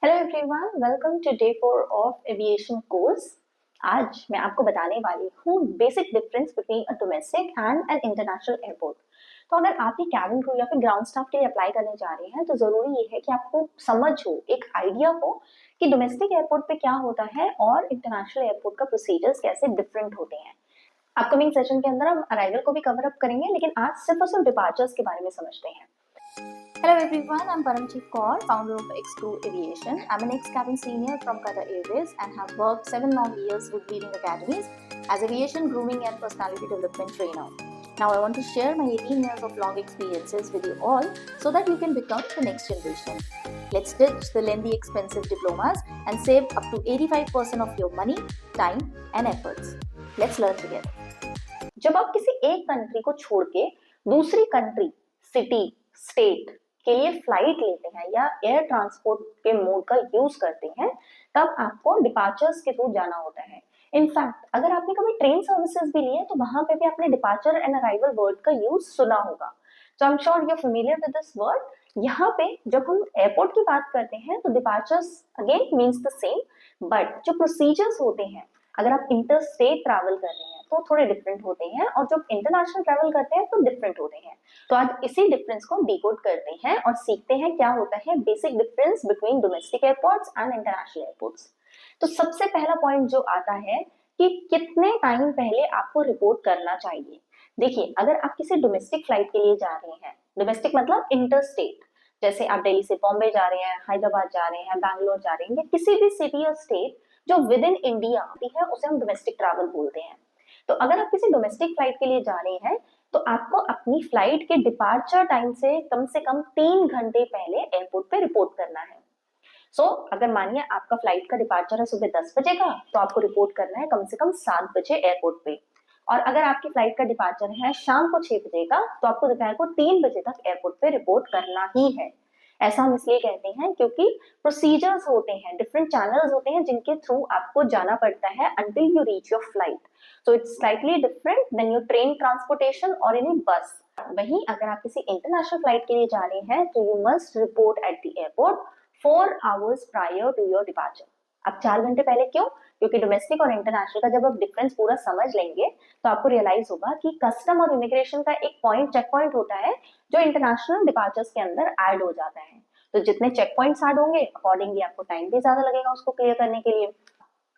Hello everyone, welcome to day 4 of aviation course. आज मैं आपको बताने वाली हूँ basic difference between a domestic and an international airport. तो अगर आप ये कैबिन क्रू या फिर ग्राउंड स्टाफ के लिए अप्लाई करने जा रहे हैं तो जरूरी ये है कि आपको समझ हो, एक आइडिया हो कि डोमेस्टिक एयरपोर्ट पे क्या होता है और इंटरनेशनल एयरपोर्ट का प्रोसीजर्स कैसे डिफरेंट होते हैं। अपकमिंग सेशन के अंदर हम अराइवल को भी कवर अप करेंगे, लेकिन आज सिर्फ और सिर्फ डिपार्चर्स के बारे में समझते हैं। Hello everyone, I'm Paramjeet Kaur, founder of X-Crew Aviation. I'm an ex-cabin senior from Qatar Airways and have worked 7 long years with leading academies as aviation grooming and personality development trainer. Now I want to share my 18 years of long experiences with you all so that you can become the next generation. Let's ditch the lengthy expensive diplomas and save up to 85% of your money, time and efforts. Let's learn together. जब आप किसी एक country को छोड़ के दूसरी country, city, state के लिए फ्लाइट लेते हैं या एयर ट्रांसपोर्ट के मोड का यूज करते हैं, तब आपको डिपार्चर्स के थ्रू जाना होता है। इनफैक्ट अगर आपने कभी ट्रेन सर्विसेज भी ली है तो वहां पे भी आपने डिपार्चर एंड अराइवल वर्ड का यूज सुना होगा। So I am sure you are familiar with this word. यहाँ पे जब हम एयरपोर्ट की बात करते हैं तो departures again means the same, but जो प्रोसीजर्स होते हैं अगर आप इंटर स्टेट ट्रैवल कर रहे हैं तो थोड़े डिफरेंट होते हैं और जब इंटरनेशनल ट्रैवल करते हैं तो डिफरेंट होते हैं। तो आज इसी डिफरेंस को डिकोड करते हैं और सीखते हैं क्या होता है basic difference between domestic airports and international airports. तो सबसे पहला पॉइंट जो आता है कि कितने टाइम पहले आपको रिपोर्ट करना चाहिए। देखिए, अगर आप किसी डोमेस्टिक फ्लाइट के लिए जा रहे हैं, डोमेस्टिक मतलब इंटर स्टेट, जैसे आप दिल्ली से बॉम्बे जा रहे हैं, हैदराबाद जा रहे हैं, बैंगलोर जा रहे हैं, या किसी भी सिटी या स्टेट जो विद इन इंडिया है उसे हम डोमेस्टिक ट्रैवल बोलते हैं। तो अगर आप किसी डोमेस्टिक फ्लाइट के लिए जा रहे हैं तो आपको अपनी फ्लाइट के डिपार्चर टाइम से कम 3 घंटे पहले एयरपोर्ट पे रिपोर्ट करना है। अगर मानिए आपका फ्लाइट का डिपार्चर है सुबह 10 बजे का, तो आपको रिपोर्ट करना है कम से कम 7 बजे एयरपोर्ट पे। और अगर आपकी फ्लाइट का डिपार्चर है शाम को 6 बजे का, तो आपको दोपहर को 3 बजे तक एयरपोर्ट पे रिपोर्ट करना ही है। ऐसा हम इसलिए कहते हैं क्योंकि प्रोसीजर्स होते हैं, डिफरेंट चैनल्स होते हैं जिनके थ्रू आपको जाना पड़ता है until you reach your flight. So it's slightly different than your train transportation और इन बस। वहीं अगर आप किसी इंटरनेशनल फ्लाइट के लिए जा रहे हैं तो you must report at the airport 4 hours prior to your departure. अब 4 घंटे पहले क्यों? क्योंकि डोमेस्टिक और इंटरनेशनल का जब आप डिफरेंस पूरा समझ लेंगे तो आपको रियलाइज होगा कि कस्टम और इमिग्रेशन का एक पॉइंट, चेक पॉइंट होता है जो इंटरनेशनल डिपार्चर्स के अंदर ऐड हो जाता है। तो जितने चेक पॉइंट्स ऐड होंगे अकॉर्डिंगली आपको टाइम भी ज्यादा लगेगा उसको क्लियर करने के लिए।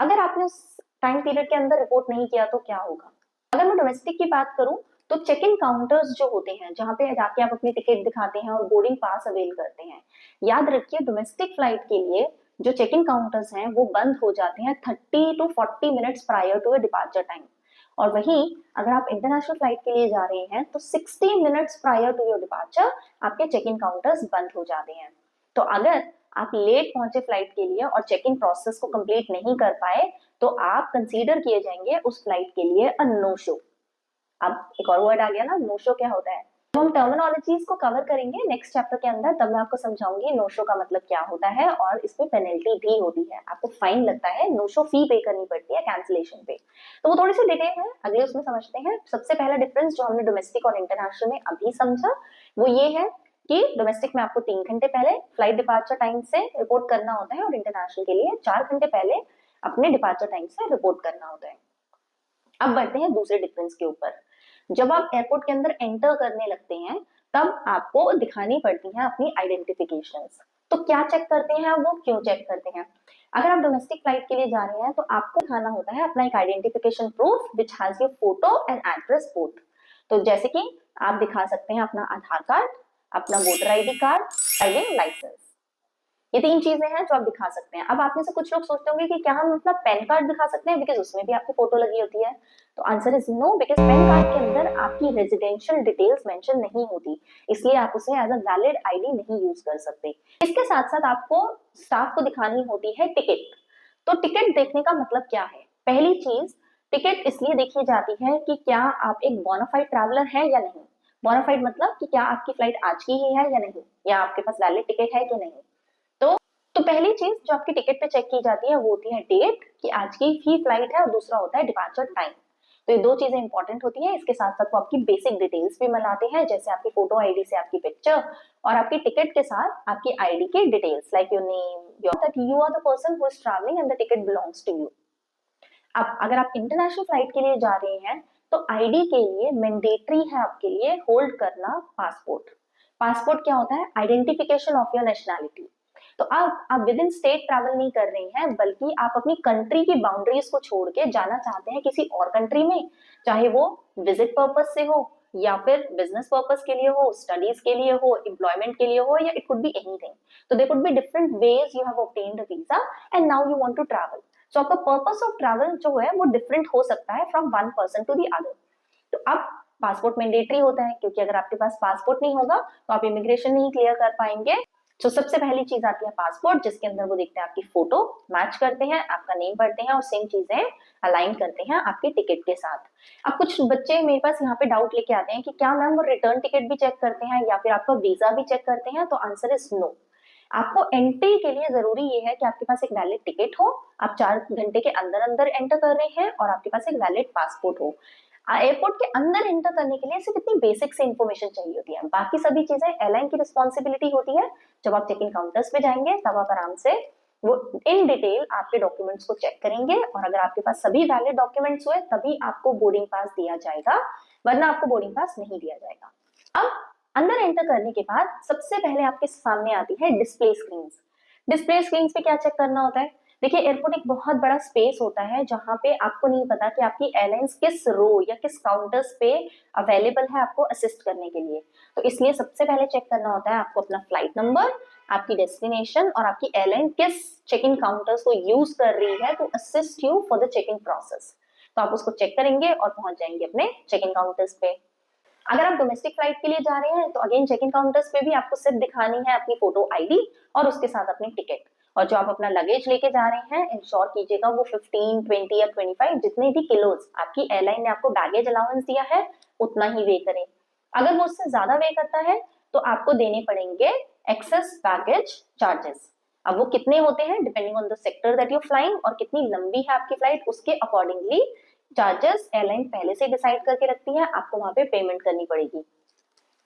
अगर आपने उस टाइम पीरियड के अंदर रिपोर्ट नहीं किया तो क्या होगा? अगर मैं डोमेस्टिक की बात करूं तो चेक इन काउंटर्स जो होते हैं जहां पे जाके आप अपनी टिकट दिखाते हैं और बोर्डिंग पास अवेल करते हैं, याद रखिए डोमेस्टिक फ्लाइट के लिए जो चेक इन काउंटर्स हैं वो बंद हो जाते हैं 30 to 40 minutes prior to departure time. और वहीं अगर आप इंटरनेशनल फ्लाइट के लिए जा रहे हैं तो 60 minutes prior to your departure आपके चेक इन काउंटर्स बंद हो जाते हैं। तो अगर आप लेट पहुंचे फ्लाइट के लिए और चेक इन प्रोसेस को कंप्लीट नहीं कर पाए तो आप कंसीडर किए जाएंगे उस फ्लाइट के लिए अ नो शो। अब एक और वर्ड आ गया ना, नो शो क्या होता है। तो हम टर्मिनोलॉजीज को कवर करेंगे नेक्स्ट चैप्टर के अंदर, तब मैं आपको समझाऊंगी नो शो का मतलब क्या होता है और इसमें पेनल्टी भी होती है, आपको फाइन लगता है, नो शो फी पे करनी पड़ती है कैंसिलेशन पे। तो वो थोड़ी सी डिटेल है, अगले उसमें समझते हैं। सबसे पहला डिफरेंस जो हमने डोमेस्टिक और इंटरनेशनल में अभी समझा वो ये है कि डोमेस्टिक में आपको 3 घंटे पहले फ्लाइट डिपार्चर टाइम से रिपोर्ट करना होता है और इंटरनेशनल के लिए 4 घंटे पहले अपने डिपार्चर टाइम से रिपोर्ट करना होता है। अब बढ़ते हैं दूसरे डिफरेंस के ऊपर। जब आप एयरपोर्ट के अंदर एंटर करने लगते हैं तब आपको दिखानी पड़ती हैं अपनी आइडेंटिफिकेशंस। तो क्या चेक करते हैं वो, क्यों चेक करते हैं? अगर आप डोमेस्टिक फ्लाइट के लिए जा रहे हैं तो आपको दिखाना होता है अपना एक identification proof which has your photo and address both. तो जैसे कि आप दिखा सकते हैं अपना आधार कार्ड, अपना voter ID card, driving licence. ये 3 चीजें हैं जो आप दिखा सकते हैं। अब आप में से कुछ लोग सोचते होंगे कि क्या हम अपना पैन कार्ड दिखा सकते हैं बिकॉज उसमें भी आपकी फोटो लगी होती है। तो answer is no, because PAN card के अंदर आपकी रेजिडेंशियल डिटेल्स मेंशन नहीं होती, इसलिए आप उसे एज अ वैलिड आईडी नहीं यूज कर सकते। इसके साथ साथ आपको स्टाफ को दिखानी होती है टिकट। तो टिकट देखने का मतलब क्या है? पहली चीज, टिकट इसलिए देखी जाती है कि क्या आप एक बोनाफाइड ट्रैवलर है या नहीं। बोनाफाइड मतलब कि क्या आपकी फ्लाइट आज की ही है या नहीं, या आपके पास वैलिड टिकट है कि नहीं। तो पहली चीज जो आपकी टिकट पे चेक की जाती है वो होती है डेट, कि आज की ही फ्लाइट है, और दूसरा होता है डिपार्चर टाइम। तो ये 2 चीजें इंपॉर्टेंट होती हैं। इसके साथ साथ वो आपकी बेसिक डिटेल्स भी मिलाते हैं, जैसे आपकी फोटो आईडी से आपकी पिक्चर और आपकी टिकट के साथ आपकी आईडी के details like your name, your that you are the person who is travelling and the ticket belongs to you. अब अगर आप इंटरनेशनल फ्लाइट के लिए जा रहे हैं तो आईडी के लिए मैंडेटरी है आपके लिए होल्ड करना पासपोर्ट। पासपोर्ट क्या होता है? Identification of your nationality. तो आप विद इन स्टेट ट्रैवल नहीं कर रहे हैं, बल्कि आप अपनी कंट्री की बाउंड्रीज को छोड़ के जाना चाहते हैं किसी और कंट्री में, चाहे वो विजिट पर्पस से हो या फिर बिजनेस पर्पस के लिए हो, स्टडीज के लिए हो, एम्प्लॉयमेंट के लिए हो, या इट कुड बी एनीथिंग। तो there could be different ways you have obtained a visa and now you want to travel. So आपका पर्पस ऑफ ट्रैवल जो है वो डिफरेंट हो सकता है from one person to the other. तो अब पासपोर्ट मैंडेटरी होता है, क्योंकि अगर आपके पास पासपोर्ट नहीं होगा तो आप इमिग्रेशन नहीं क्लियर कर पाएंगे। तो सबसे पहली चीज आती है पासपोर्ट, जिसके अंदर वो देखते हैं आपकी फोटो मैच करते हैं, आपका नेम पढ़ते हैं और सेम चीजें अलाइन करते हैं आपके टिकट के साथ। अब कुछ बच्चे मेरे पास यहाँ पे डाउट लेके आते हैं कि क्या मैम वो रिटर्न टिकट भी चेक करते हैं या फिर आपका वीजा भी चेक करते हैं? तो आंसर इज नो। आपको एंट्री के लिए जरूरी ये है कि आपके पास एक वैलिड टिकट हो, आप 4 घंटे के अंदर अंदर एंटर कर रहे हैं और आपके पास एक वैलिड पासपोर्ट हो। एयरपोर्ट के अंदर एंटर करने के लिए सिर्फ इतनी बेसिक से इंफॉर्मेशन चाहिए होती है, बाकी सभी चीजें एयरलाइन की रिस्पॉन्सिबिलिटी होती है। जब आप चेक इन काउंटर्स पे जाएंगे तब आप आराम से वो इन डिटेल आपके डॉक्यूमेंट्स को चेक करेंगे और अगर आपके पास सभी वैलिड डॉक्यूमेंट्स हुए तभी आपको बोर्डिंग पास दिया जाएगा, वरना आपको बोर्डिंग पास नहीं दिया जाएगा। अब अंदर एंटर करने के बाद सबसे पहले आपके सामने आती है डिस्प्ले स्क्रीन। डिस्प्ले स्क्रीन पे क्या चेक करना होता है? देखिए, एयरपोर्ट एक बहुत बड़ा स्पेस होता है जहां पे आपको नहीं पता कि आपकी एयरलाइंस किस रो या किस काउंटर्स पे अवेलेबल है आपको असिस्ट करने के लिए। तो इसलिए सबसे पहले चेक करना होता है आपको अपना फ्लाइट नंबर, आपकी डेस्टिनेशन और आपकी एयरलाइन किस चेक इन काउंटर्स को यूज कर रही है to assist you for the check in process. तो आप उसको चेक करेंगे और पहुंच जाएंगे अपने चेक इन काउंटर्स पे। अगर आप डोमेस्टिक फ्लाइट के लिए जा रहे हैं तो अगेन चेक इन काउंटर्स पे भी आपको सिर्फ दिखानी है अपनी फोटो आईडी और उसके साथ अपनी टिकट। और जो आप अपना लगेज लेके जा रहे हैं इंश्योर कीजिएगा वो 15, 20 या 25 जितने भी किलोज आपकी एयरलाइन ने आपको बैगेज अलाउंस दिया है उतना ही वे करें। अगर वो उससे ज्यादा वे करता है तो आपको देने पड़ेंगे एक्सेस बैगेज चार्जेस। अब वो कितने होते हैं depending on the sector that you flying और कितनी लंबी है आपकी फ्लाइट, उसके अकॉर्डिंगली चार्जेस एयरलाइन पहले से डिसाइड करके रखती है, आपको वहां पे पेमेंट करनी पड़ेगी।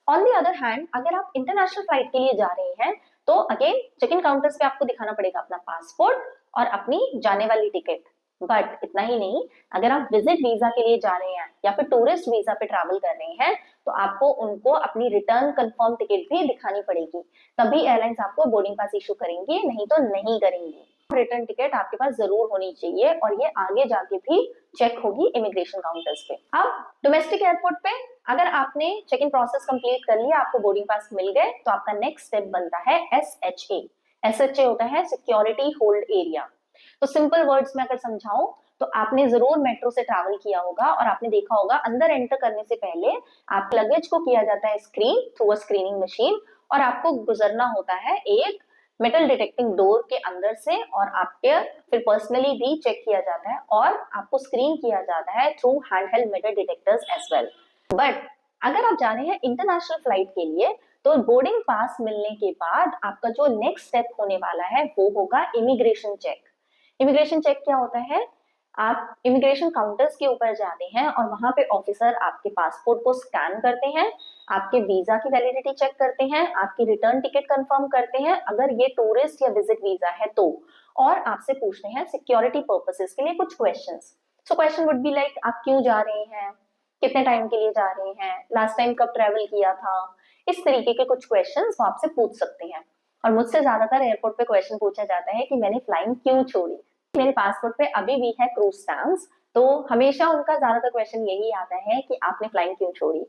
ऑन दी अदर हैंड अगर आप इंटरनेशनल फ्लाइट के लिए जा रहे हैं तो अगेन चेक इन काउंटर्स पे आपको दिखाना पड़ेगा अपना पासपोर्ट और अपनी जाने वाली टिकट। बट इतना ही नहीं, अगर आप विजिट वीजा के लिए जा रहे हैं या फिर टूरिस्ट वीजा पे ट्रैवल कर रहे हैं तो आपको उनको अपनी रिटर्न कंफर्म टिकट भी दिखानी पड़ेगी, तभी एयरलाइंस आपको बोर्डिंग पास इशू करेंगी, नहीं तो नहीं करेंगी। रिटर्न टिकट आपके पास जरूर होनी चाहिए और ये आगे जाके भी चेक होगी इमिग्रेशन काउंटर्स पे। अब डोमेस्टिक एयरपोर्ट पे अगर आपने चेक इन प्रोसेस कंप्लीट कर लिया, आपको बोर्डिंग पास मिल गए, तो आपका नेक्स्ट स्टेप बनता है SHA। SHA होता है सिक्योरिटी होल्ड एरिया। तो सिंपल वर्ड्स में अगर समझाऊं तो आपने जरूर मेट्रो से ट्रैवल किया होगा और आपने देखा होगा अंदर एंटर करने से पहले आप लगेज को किया जाता है screen through a screening machine और आपको गुजरना होता है एक मेटल डिटेक्टिंग डोर के अंदर से और आपके फिर पर्सनली भी चेक किया जाता है और आपको स्क्रीन किया जाता है through handheld metal detectors as well. But अगर आप जा रहे हैं इंटरनेशनल फ्लाइट के लिए तो बोर्डिंग पास मिलने के बाद आपका जो नेक्स्ट स्टेप होने वाला है वो होगा इमिग्रेशन चेक। इमिग्रेशन चेक क्या होता है? आप इमिग्रेशन काउंटर्स के ऊपर जाते हैं और वहां पे ऑफिसर आपके पासपोर्ट को स्कैन करते हैं, आपके वीजा की वैलिडिटी चेक करते हैं, आपकी रिटर्न टिकट कंफर्म करते हैं अगर ये टूरिस्ट या विजिट वीजा है तो, और आपसे पूछते हैं सिक्योरिटी पर्पसेस के लिए कुछ questions. So question would be like आप क्यों जा रहे हैं, कितने टाइम के लिए जा रहे हैं, लास्ट टाइम कब ट्रेवल किया था, इस तरीके के कुछ क्वेश्चंस वो आपसे पूछ सकते हैं। और मुझसे ज्यादातर एयरपोर्ट पे क्वेश्चन पूछा जाता है कि मैंने फ्लाइंग क्यों छोड़ी, मेरे पासपोर्ट पे अभी भी है क्रूज स्टैम्प्स, तो हमेशा उनका ज्यादातर क्वेश्चन यही आता है कि आपने फ्लाइंग क्यों छोड़ी।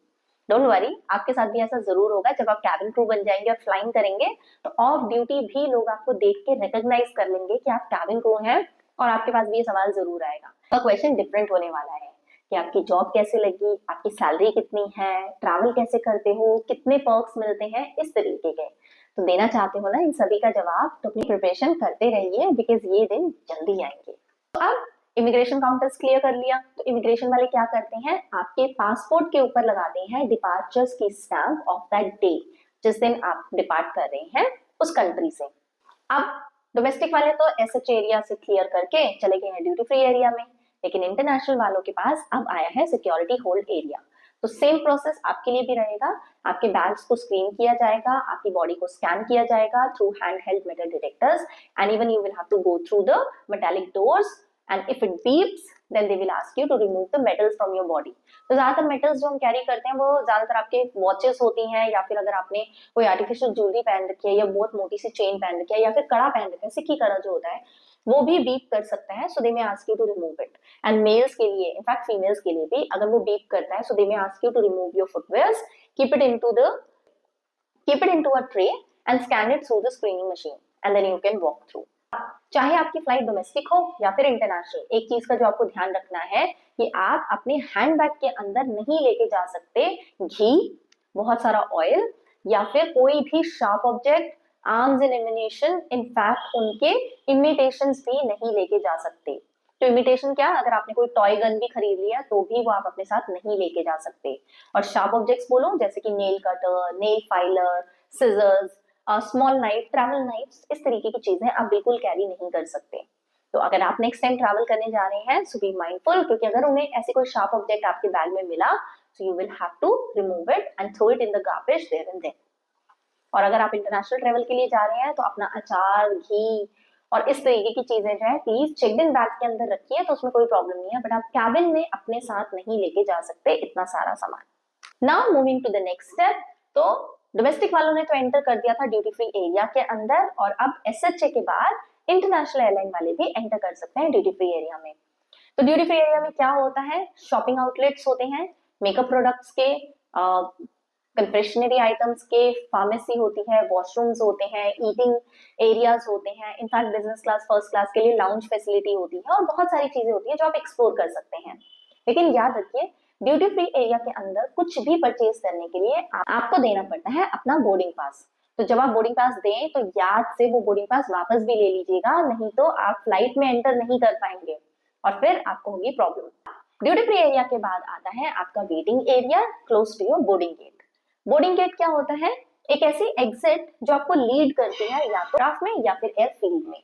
डोंट वरी, आपके साथ भी ऐसा जरूर होगा। जब आप कैबिन क्रू बन जाएंगे और फ्लाइंग करेंगे तो ऑफ ड्यूटी भी लोग आपको देख के रिकॉग्नाइज कर लेंगे कि आप कैबिन क्रू हैं और आपके पास भी ये सवाल जरूर आएगा। तो क्वेश्चन डिफरेंट होने वाला है कि आपकी जॉब कैसे लगी, आपकी सैलरी कितनी है, ट्रैवल कैसे करते हो, कितने पर्क्स मिलते हैं, इस तरीके के। तो देना चाहते हो ना इन सभी का जवाब, तो अपनी प्रिपरेशन करते रहिए बिकॉज ये दिन जल्दी आएंगे। तो अब इमिग्रेशन काउंटर्स क्लियर कर लिया तो इमिग्रेशन वाले क्या करते हैं, आपके पासपोर्ट के ऊपर लगाते हैं डिपार्चर्स की स्टैम्प ऑफ दैट डे, जिस दिन आप डिपार्ट कर रहे हैं उस कंट्री से। अब डोमेस्टिक वाले तो SH एरिया से क्लियर करके चले गए हैं ड्यूटी फ्री एरिया में, लेकिन इंटरनेशनल वालों के पास अब आया है सिक्योरिटी होल्ड एरिया। तो सेम प्रोसेस आपके लिए भी रहेगा। आपके बैग्स को स्क्रीन किया जाएगा, आपकी बॉडी को स्कैन किया जाएगा through hand held metal detectors, and even you will have to go through the metallic doors, and if it beeps then they will ask you to remove the metals from your body. तो ज्यादातर metals जो हम carry करते हैं वो ज्यादातर आपके watches होती हैं, या फिर अगर आपने कोई आर्टिफिशियल ज्वेलरी पहन रखी है, या बहुत मोटी सी चेन पहन रखी है, या फिर कड़ा पहन रखा है, सिक्की कड़ा जो होता है वो भी बीप कर सकता है। So they may ask you to remove it. And males के लिए, इनफैक्ट फीमेल्स के लिए भी अगर वो बीप करता है, so they may ask you to remove your footwears, keep it into a tray and scan it through the screening machine, and then you can walk through. चाहे आपकी फ्लाइट डोमेस्टिक हो या फिर इंटरनेशनल, एक चीज का जो आपको ध्यान रखना है कि आप अपने हैंडबैग के अंदर नहीं लेके जा सकते घी, बहुत सारा ऑयल, या फिर कोई भी sharp object, arms and ammunition, in fact उनके इमिटेशंस भी नहीं लेके जा सकते। तो इमिटेशन क्या, अगर आपने कोई टॉय गन भी खरीद लिया तो भी वो आप अपने साथ नहीं लेके जा सकते। और शार्प ऑब्जेक्ट्स बोलो जैसे कि nail cutter, nail filer, scissors, small knife, travel knifes, इस तरीके की चीजें आप बिल्कुल कैरी नहीं कर सकते। तो अगर आप नेक्स्ट टाइम ट्रैवल करने जा रहे हैं, सो बी माइंडफुल, क्योंकि अगर उन्हें ऐसे कोई शार्प ऑब्जेक्ट आपके बैग में मिला, so you will have to remove it and throw it in the garbage there and then. और अगर आप इंटरनेशनल ट्रेवल के लिए जा रहे हैं तो अपना अचार, घी और इस तरीके की चीजें जो है प्लीज चेक इन बैग के अंदर रखिए, तो उसमें कोई प्रॉब्लम नहीं है, बट आप कैबिन में अपने साथ नहीं लेके जा सकते इतना सारा सामान। Now moving to the next step. तो डोमेस्टिक वालों ने तो एंटर कर दिया था ड्यूटी फ्री एरिया के अंदर, और अब एसएचए के बाद इंटरनेशनल एयरलाइन वाले भी एंटर कर सकते हैं ड्यूटी फ्री एरिया में। तो ड्यूटी फ्री एरिया में क्या होता है, शॉपिंग आउटलेट्स होते हैं, मेकअप प्रोडक्ट्स के, कंफेक्शनरी आइटम्स के, फार्मेसी होती है, वॉशरूम्स होते हैं, ईटिंग एरियाज होते हैं, in fact business class, first class के लिए लाउंज फैसिलिटी होती है, और बहुत सारी चीजें होती है जो आप एक्सप्लोर कर सकते हैं। लेकिन याद रखिए, ड्यूटी फ्री एरिया के अंदर कुछ भी परचेज करने के लिए आपको देना पड़ता है अपना बोर्डिंग पास। तो जब आप बोर्डिंग पास दें तो याद से वो बोर्डिंग पास वापस भी ले लीजिएगा, नहीं तो आप फ्लाइट में एंटर नहीं कर पाएंगे और फिर आपको होगी प्रॉब्लम। ड्यूटी फ्री एरिया के बाद आता है आपका waiting area close to your boarding gate. Boarding gate क्या होता है, एक ऐसी एग्जिट जो आपको लीड करती है या तो क्राफ्ट में या फिर एयरफील्ड में।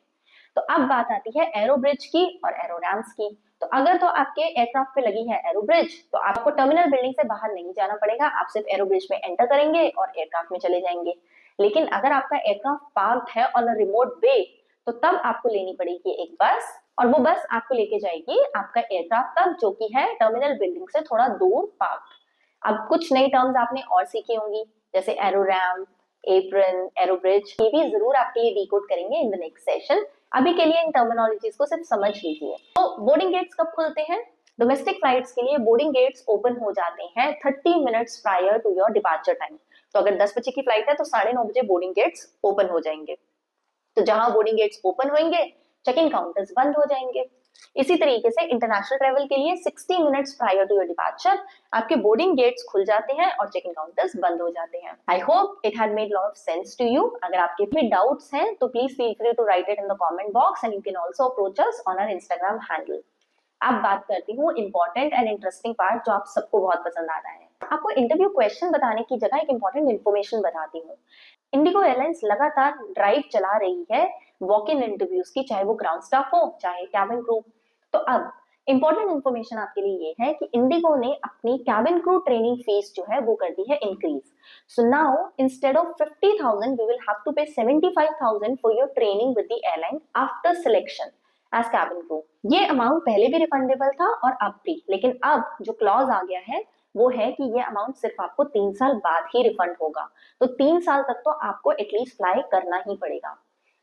तो अब बात आती है एरो ब्रिज की और एरो रैम्प्स की। तो अगर तो आपके एयरक्राफ्ट पे लगी है एरो ब्रिज, तो आपको टर्मिनल बिल्डिंग से बाहर नहीं जाना पड़ेगा, आप सिर्फ एरो ब्रिज में एंटर करेंगे और एयरक्राफ्ट में चले जाएंगे। लेकिन अगर आपका एयरक्राफ्ट पार्क्ड है ऑन अ रिमोट बे, तो तब आपको लेनी पड़ेगी एक बस, और वो बस आपको लेके जाएगी आपका एयरक्राफ्ट तक, जो कि है टर्मिनल बिल्डिंग से थोड़ा दूर पार्क। अब कुछ नई टर्म्स आपने और सीखी होंगी, जैसे arrow ramp, apron, arrow bridge, ये भी जरूर आपके लिए डिकोड करेंगे इन द नेक्स्ट सेशन। अभी के लिए इन टर्मिनोलॉजीज को सिर्फ समझ लीजिए। तो बोर्डिंग गेट्स कब खुलते हैं, डोमेस्टिक फ्लाइट्स के लिए बोर्डिंग गेट्स ओपन हो जाते हैं 30 minutes prior to your departure time. तो अगर 10 बजे की फ्लाइट है तो 9:30 बजे बोर्डिंग गेट्स ओपन हो जाएंगे। तो जहां बोर्डिंग गेट्स ओपन होंगे, चेक इन काउंटर्स बंद हो जाएंगे। इसी तरीके से इंटरनेशनल ट्रेवल के लिए 60 minutes prior to your departure आपके बोर्डिंग गेट्स खुल जाते हैं और चेक इन काउंटर्स बंद हो जाते हैं। I hope it had made lot of sense to you. अगर आपके भी डाउट्स हैं तो please feel free to write it in the comment box, and you can also approach us on our Instagram handle. अब बात करती हूँ important and interesting part जो आप सबको बहुत पसंद आता है। आपको इंटरव्यू क्वेश्चन बताने की जगह एक इंपॉर्टेंट इन्फॉर्मेशन बताती हूँ। इंडिगो एयरलाइंस लगातार ड्राइव चला रही है वॉक इन इंटरव्यूज की, चाहे वो ग्राउंड स्टाफ हो चाहे कैबिन क्रू। तो अब इंपॉर्टेंट इन्फॉर्मेशन आपके लिए ये है कि इंडिगो ने अपनी कैबिन क्रू ट्रेनिंग फीस जो है वो कर दी है increase. So now instead of 50,000 we will have to pay 75,000 for your training with the airline after selection as cabin crew. ये अमाउंट पहले भी रिफंडेबल था और अब भी, लेकिन अब जो क्लॉज आ गया है वो है कि ये अमाउंट सिर्फ आपको 3 साल बाद ही रिफंड होगा। तो 3 साल तक तो आपको एटलीस्ट फ्लाई करना ही पड़ेगा।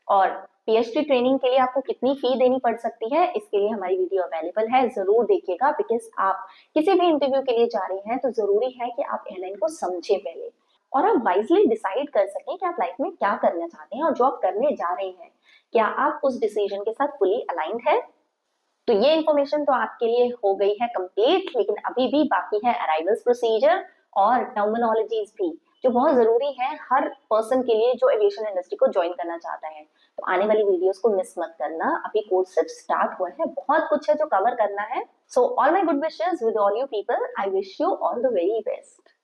और पीएचडी ट्रेनिंग के लिए आपको कितनी फी देनी पड़ सकती है, इसके लिए हमारी वीडियो अवेलेबल है, जरूर देखिएगा। बिकॉज आप किसी भी इंटरव्यू के लिए जा रहे हैं तो जरूरी है कि आप एयरलाइन को समझे पहले, और आप वाइजली डिसाइड कर सकें कि आप लाइफ में क्या करना चाहते हैं, और जो आप करने जा रहे हैं क्या आप उस डिसीजन के साथ फुली अलाइंड है। तो ये इन्फॉर्मेशन तो आपके लिए हो गई है कंप्लीट, लेकिन अभी भी बाकी है अराइवल्स प्रोसीजर और टर्मिनोलॉजीज भी, जो बहुत जरूरी है हर पर्सन के लिए जो एविएशन इंडस्ट्री को ज्वाइन करना चाहता है। तो आने वाली वीडियोस को मिस मत करना, अभी कोर्स सिर्फ स्टार्ट हुआ है, बहुत कुछ है जो कवर करना है। So all my good wishes with all you people, I wish you all the very best.